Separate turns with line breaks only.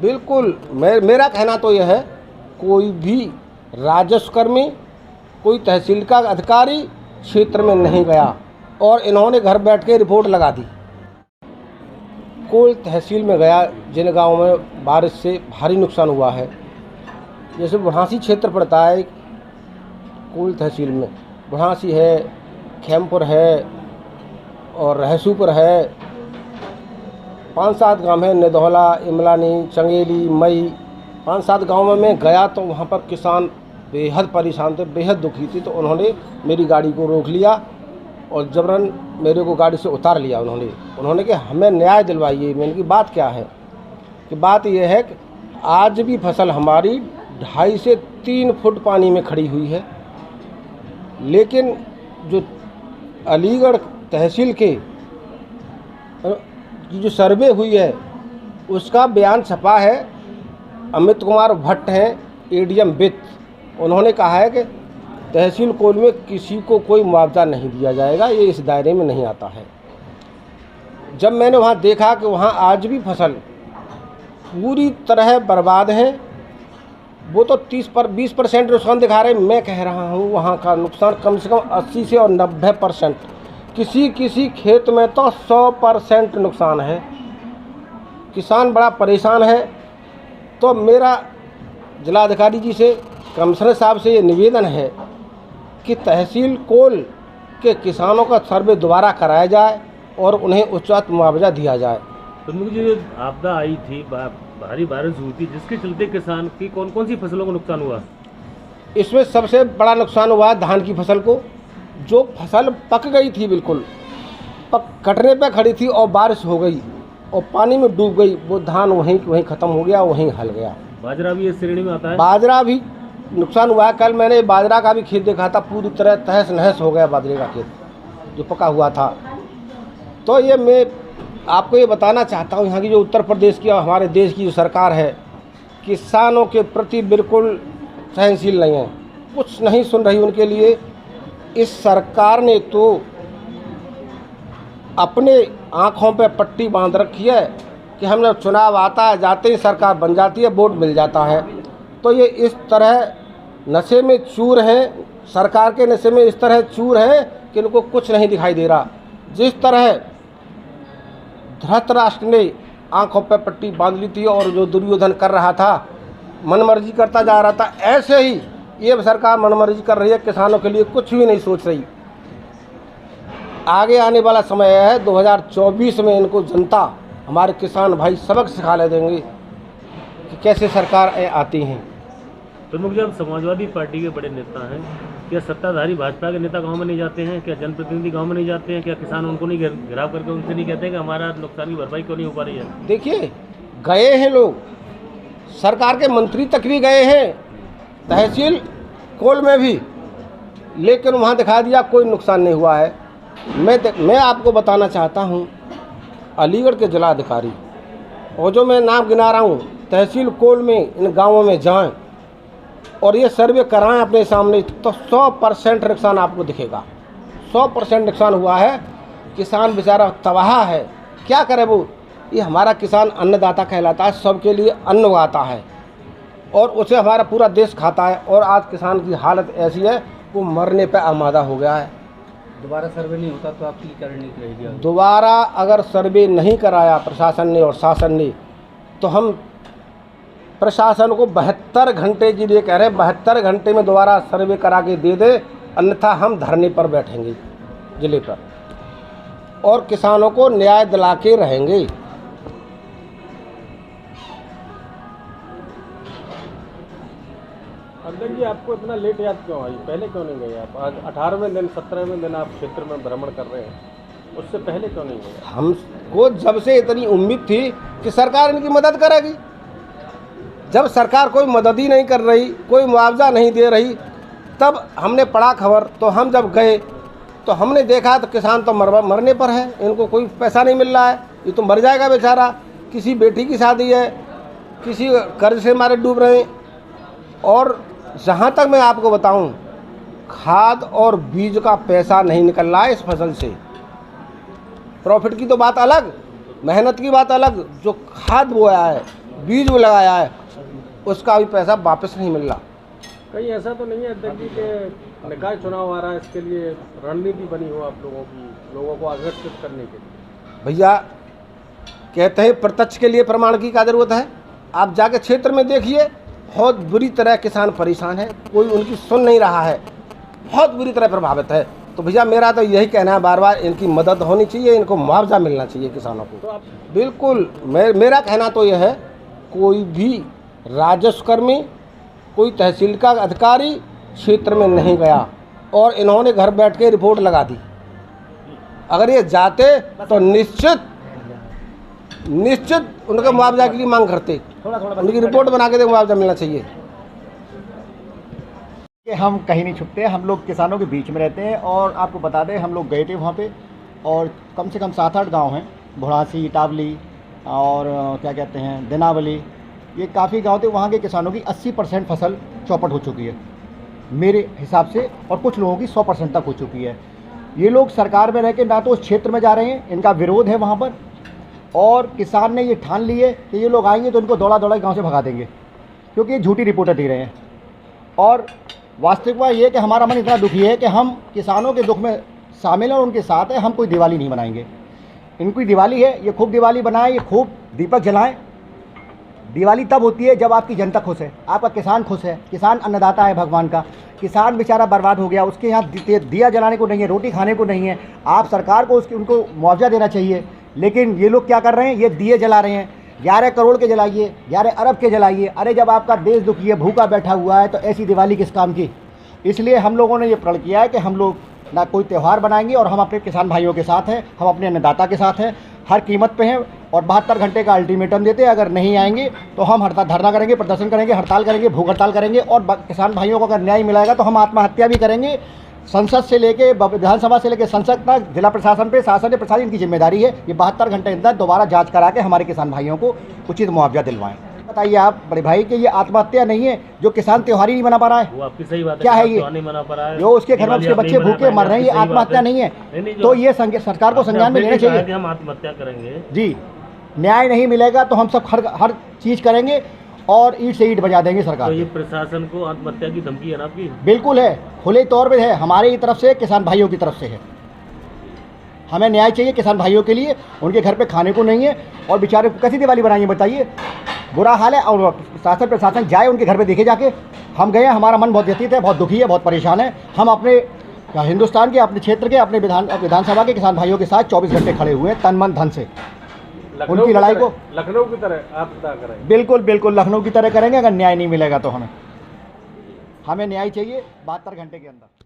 बिल्कुल, मेरा कहना तो यह है, कोई भी राजस्व कर्मी, कोई तहसील का अधिकारी क्षेत्र में नहीं गया और इन्होंने घर बैठ के रिपोर्ट लगा दी। कोल तहसील में गया, जिन गाँव में बारिश से भारी नुकसान हुआ है, जैसे बुढ़ासी क्षेत्र पड़ता है कोल तहसील में, बुढ़ासी है, खेमपुर है और रहसूपुर है, 5-7 गांव है, निधौला, इमलानी, चंगेली, मई, 5-7 गाँव में गया तो वहाँ पर किसान बेहद परेशान थे, बेहद दुखी थे। तो उन्होंने मेरी गाड़ी को रोक लिया और जबरन मेरे को गाड़ी से उतार लिया। उन्होंने कि हमें न्याय दिलवाइए। मैंने की बात क्या है कि बात यह है कि आज भी फसल हमारी 2.5 से 3 फुट पानी में खड़ी हुई है, लेकिन जो अलीगढ़ तहसील के जो सर्वे हुई है उसका बयान छपा है। अमित कुमार भट्ट हैं, एडीएम वित्त, उन्होंने कहा है कि तहसील कोल में किसी को कोई मुआवजा नहीं दिया जाएगा, ये इस दायरे में नहीं आता है। जब मैंने वहाँ देखा कि वहाँ आज भी फसल पूरी तरह बर्बाद है, वो तो 20% नुकसान दिखा रहे हैं, मैं कह रहा हूँ वहाँ का नुकसान कम से कम 80 से और 90%, किसी खेत में तो 100% नुकसान है। किसान बड़ा परेशान है। तो मेरा जिलाधिकारी जी से, कमिश्नर साहब से ये निवेदन है कि तहसील कोल के किसानों का सर्वे दोबारा कराया जाए और उन्हें उचित मुआवजा दिया जाए।
तो मुझे आपदा आई थी, भारी बारिश हुई थी, जिसके चलते किसान की कौन कौन सी फसलों को नुकसान हुआ?
इसमें सबसे बड़ा नुकसान हुआ धान की फसल को। जो फसल पक गई थी, बिल्कुल कटने पे खड़ी थी और बारिश हो गई और पानी में डूब गई, वो धान वहीं ख़त्म हो गया, वहीं हल गया।
बाजरा भी इस श्रेणी में आता है?
बाजरा भी नुकसान हुआ है। कल मैंने बाजरा का भी खेत देखा था, पूरी तरह तहस नहस हो गया बाजरे का खेत जो पका हुआ था। तो ये मैं आपको ये बताना चाहता हूँ, यहाँ की जो उत्तर प्रदेश की और हमारे देश की जो सरकार है, किसानों के प्रति बिल्कुल सहनशील नहीं है, कुछ नहीं सुन रही उनके लिए। इस सरकार ने तो अपने आँखों पे पट्टी बांध रखी है कि हम जब चुनाव आता है, जाते ही सरकार बन जाती है, वोट मिल जाता है। तो ये इस तरह नशे में चूर हैं, सरकार के नशे में इस तरह चूर हैं कि इनको कुछ नहीं दिखाई दे रहा। जिस तरह धृतराष्ट्र ने आँखों पे पट्टी बांध ली थी और जो दुर्योधन कर रहा था, मनमर्जी करता जा रहा था, ऐसे ही ये सरकार मनमर्जी कर रही है, किसानों के लिए कुछ भी नहीं सोच रही। आगे आने वाला समय है 2024 में इनको जनता, हमारे किसान भाई सबक सिखा ले देंगे कि कैसे सरकार आती हैं।
प्रमुख जी, आप समाजवादी पार्टी के बड़े नेता हैं, क्या सत्ताधारी भाजपा के नेता गांव में नहीं जाते हैं? क्या जनप्रतिनिधि गांव में नहीं जाते हैं? क्या किसान उनको नहीं घेराव करके उनसे नहीं कहते हैं कि हमारा नुकसान की भरपाई क्यों नहीं हो पा रही है?
देखिए, गए हैं लोग, सरकार के मंत्री तक भी गए हैं तहसील कोल में भी, लेकिन वहाँ दिखा दिया कोई नुकसान नहीं हुआ है। मैं आपको बताना चाहता हूँ, अलीगढ़ के जिलाधिकारी और जो मैं नाम गिना रहा हूँ, तहसील कोल में इन गाँवों में जाएं और ये सर्वे कराएं अपने सामने, तो 100% नुकसान आपको दिखेगा। 100% नुकसान हुआ है। किसान बेचारा तबाह है, क्या करे वो। ये हमारा किसान अन्नदाता कहलाता है, सबके लिए अन्न उगाता है और उसे हमारा पूरा देश खाता है। और आज किसान की हालत ऐसी है, वो मरने पर आमादा हो गया है।
दोबारा सर्वे नहीं होता तो आपकी क्या रणनीति रहेगी?
दोबारा अगर सर्वे नहीं कराया प्रशासन ने और शासन ने, तो हम प्रशासन को 72 घंटे के लिए कह रहे हैं, 72 घंटे में दोबारा सर्वे करा के दे दे, अन्यथा हम धरने पर बैठेंगे जिले पर और किसानों को न्याय दिला के रहेंगे।
अंदर जी, आपको इतना लेट याद क्यों आई? पहले क्यों नहीं गए आप? आज 18वें दिन 17वें दिन आप क्षेत्र में भ्रमण कर रहे हैं, उससे पहले क्यों नहीं गए?
हमको जब से इतनी उम्मीद थी कि सरकार इनकी मदद करेगी। जब सरकार कोई मदद ही नहीं कर रही, कोई मुआवजा नहीं दे रही, तब हमने पढ़ा खबर। तो हम जब गए तो हमने देखा तो किसान तो मरने पर है, इनको कोई पैसा नहीं मिल रहा है, ये तो मर जाएगा बेचारा। किसी बेटी की शादी है, किसी कर्ज से मारे डूब रहे हैं। और जहाँ तक मैं आपको बताऊं, खाद और बीज का पैसा नहीं निकल रहा है इस फसल से। प्रॉफिट की तो बात अलग, मेहनत की बात अलग। जो खाद बोया है, बीज वो लगाया है उसका भी पैसा वापस नहीं मिल रहा।
कहीं ऐसा तो नहीं है अध्यक्ष जी कि निकाय चुनाव आ रहा है, इसके लिए रणनीति बनी हो आप लोगों की, लोगों को आकर्षित करने के लिए?
भैया कहते हैं प्रत्यक्ष के लिए प्रमाण की क्या जरूरत है। आप जाके क्षेत्र में देखिए, बहुत बुरी तरह किसान परेशान है, कोई उनकी सुन नहीं रहा है, बहुत बुरी तरह प्रभावित है। तो भैया मेरा तो यही कहना है, बार बार इनकी मदद होनी चाहिए, इनको मुआवजा मिलना चाहिए किसानों को।
तो आप
बिल्कुल मेरा कहना तो यह है, कोई भी राजस्व कर्मी, कोई तहसील का अधिकारी क्षेत्र में नहीं गया और इन्होंने घर बैठ के रिपोर्ट लगा दी। अगर ये जाते तो निश्चित उनके मुआवजा की मांग करते, उनकी रिपोर्ट बना के मुआवजा मिलना चाहिए।
कि हम कहीं नहीं छुपते, हम लोग किसानों के बीच में रहते हैं। और आपको बता दें, हम लोग गए थे वहाँ पे और कम से कम 7-8 गांव हैं, भुड़ासी, इटावली और क्या कहते हैं दिनावली, ये काफ़ी गांव थे। वहाँ के किसानों की 80% फसल चौपट हो चुकी है मेरे हिसाब से, और कुछ लोगों की 100% तक हो चुकी है। ये लोग सरकार में रह के ना तो उस क्षेत्र में जा रहे हैं, इनका विरोध है वहाँ पर, और किसान ने ये ठान ली है कि ये लोग आएंगे तो इनको दौड़ा गाँव से भगा देंगे, क्योंकि ये झूठी रिपोर्टें दे रहे हैं। और वास्तविकता ये है कि हमारा मन इतना दुखी है कि हम किसानों के दुख में शामिल हैं और उनके साथ हैं। हम कोई दिवाली नहीं मनाएंगे, इनकी दिवाली है, ये खूब दिवाली बनाएं, ये खूब दीपक जलाएं। दिवाली तब होती है जब आपकी जनता खुश है, आपका किसान खुश है। किसान अन्नदाता है भगवान का। किसान बेचारा बर्बाद हो गया, उसके यहाँ दिया जलाने को नहीं है, रोटी खाने को नहीं है। आप सरकार को उनको मुआवजा देना चाहिए, लेकिन ये लोग क्या कर रहे हैं, ये दिए जला रहे हैं। 11 करोड़ के जलाइए, 11 अरब के जलाइए। अरे जब आपका देश दुखी है, भूखा बैठा हुआ है, तो ऐसी दिवाली किस काम की। इसलिए हम लोगों ने ये प्रण किया है कि हम लोग ना कोई त्यौहार बनाएंगे, और हम अपने किसान भाइयों के साथ हैं, हम अपने अन्नदाता के साथ हैं, हर कीमत पे हैं। और 72 घंटे का अल्टीमेटम देते हैं, अगर नहीं आएंगे तो हम धरना करेंगे, प्रदर्शन करेंगे, हड़ताल करेंगे, भूख हड़ताल करेंगे। और किसान भाइयों को अगर न्याय मिलेगा तो हम आत्महत्या भी करेंगे। संसद से लेके विधानसभा से लेके संसद तक, जिला प्रशासन पे, शासन प्रशासन की जिम्मेदारी है। ये 72 घंटे अंदर दोबारा जांच करा के हमारे किसान भाइयों को उचित मुआवजा दिलवाएं। बताइए आप बड़े भाई कि ये आत्महत्या नहीं है, जो किसान त्योहार ही नहीं मना पा रहा है।
वो आपकी सही बात है,
क्या है ये,
नहीं मना पा रहा है,
जो उसके घर में उसके बच्चे भूखे मर रहे हैं, ये आत्महत्या नहीं है। तो ये सरकार को संज्ञान में लेना चाहिए।
हम आत्महत्या करेंगे
जी, न्याय नहीं मिलेगा तो हम सब हर चीज़ करेंगे और ईंट से ईंट बजा देंगे सरकार।
तो ये प्रशासन को आत्महत्या की धमकी है ना आपकी?
बिल्कुल है, खुले तौर पे है, हमारी तरफ से, किसान भाइयों की तरफ से है। हमें न्याय चाहिए किसान भाइयों के लिए, उनके घर पे खाने को नहीं है, और बेचारे कैसी दिवाली बनाइए बताइए, बुरा हाल है। और शासन प्रशासन जाए उनके घर पे देखे जाके। हम गए, हमारा मन बहुत व्यथित है, बहुत दुखी है, बहुत परेशान है। हम अपने हिंदुस्तान के, अपने क्षेत्र के, अपने विधानसभा के किसान भाइयों के साथ 24 घंटे खड़े हुए हैं, तन मन धन से। उनकी लड़ाई को
लखनऊ की तरह आप करेंगे?
बिल्कुल बिल्कुल लखनऊ की तरह करेंगे, अगर न्याय नहीं मिलेगा तो। हमें न्याय चाहिए 72 घंटे के अंदर।